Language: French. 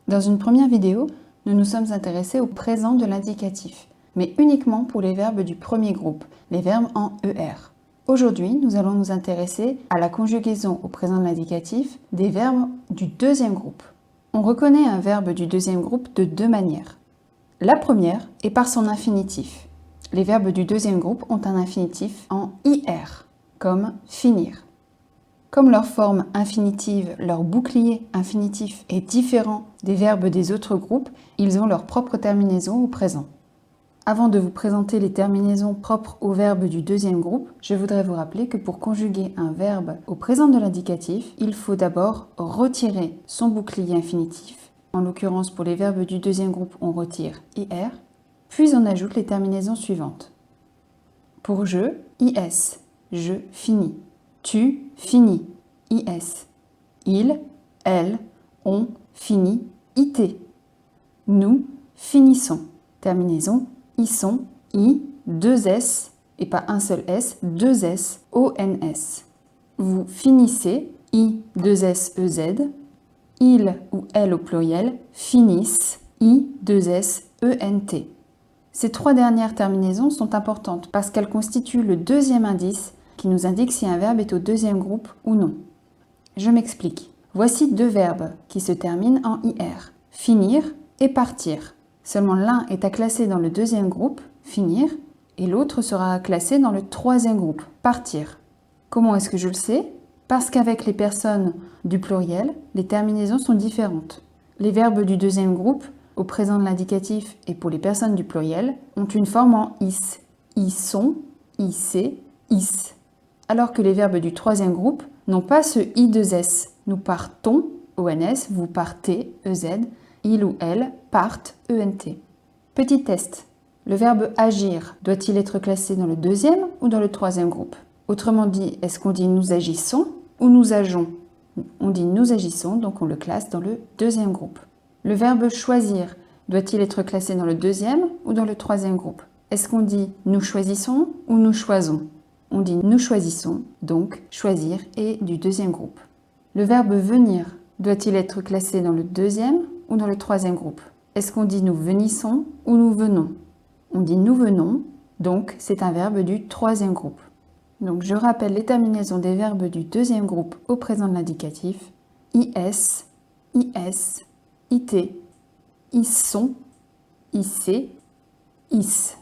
Dans une première vidéo, nous nous sommes intéressés au présent de l'indicatif, mais uniquement pour les verbes du premier groupe, les verbes en ER. Aujourd'hui, nous allons nous intéresser à la conjugaison au présent de l'indicatif des verbes du deuxième groupe. On reconnaît un verbe du deuxième groupe de deux manières. La première est par son infinitif. Les verbes du deuxième groupe ont un infinitif en IR, comme finir. Comme leur forme infinitive, leur bouclier infinitif est différent des verbes des autres groupes, ils ont leur propre terminaison au présent. Avant de vous présenter les terminaisons propres aux verbes du deuxième groupe, je voudrais vous rappeler que pour conjuguer un verbe au présent de l'indicatif, il faut d'abord retirer son bouclier infinitif. En l'occurrence, pour les verbes du deuxième groupe, on retire IR, puis on ajoute les terminaisons suivantes. Pour je, IS, je finis. Tu finis, IS. Il, elle, on finit, IT. Nous finissons. Terminaison ils sont, I, deux S, et pas un seul S, deux S, ONS. Vous finissez, I, deux S, EZ. Il ou elle au pluriel finissent, I, deux S, ENT. Ces trois dernières terminaisons sont importantes parce qu'elles constituent le deuxième indice qui nous indique si un verbe est au deuxième groupe ou non. Je m'explique. Voici deux verbes qui se terminent en IR, finir et partir. Seulement l'un est à classer dans le deuxième groupe, finir, et l'autre sera classé dans le troisième groupe, partir. Comment est-ce que je le sais? Parce qu'avec les personnes du pluriel, les terminaisons sont différentes. Les verbes du deuxième groupe, au présent de l'indicatif et pour les personnes du pluriel, ont une forme en is. Ils sont, IC, is. Alors que les verbes du troisième groupe n'ont pas ce I2S. Nous partons, ONS, vous partez, EZ, il ou elle partent, ENT. Petit test. Le verbe agir doit-il être classé dans le deuxième ou dans le troisième groupe? Autrement dit, est-ce qu'on dit nous agissons ou nous ageons? On dit nous agissons, donc on le classe dans le deuxième groupe. Le verbe choisir doit-il être classé dans le deuxième ou dans le troisième groupe? Est-ce qu'on dit nous choisissons ou nous choisons? On dit nous choisissons, donc choisir est du deuxième groupe. Le verbe venir doit-il être classé dans le deuxième ou dans le troisième groupe? Est-ce qu'on dit nous venissons ou nous venons? On dit nous venons, donc c'est un verbe du troisième groupe. Donc je rappelle les terminaisons des verbes du deuxième groupe au présent de l'indicatif. IS, IS, IT, ils sont, IC, IS.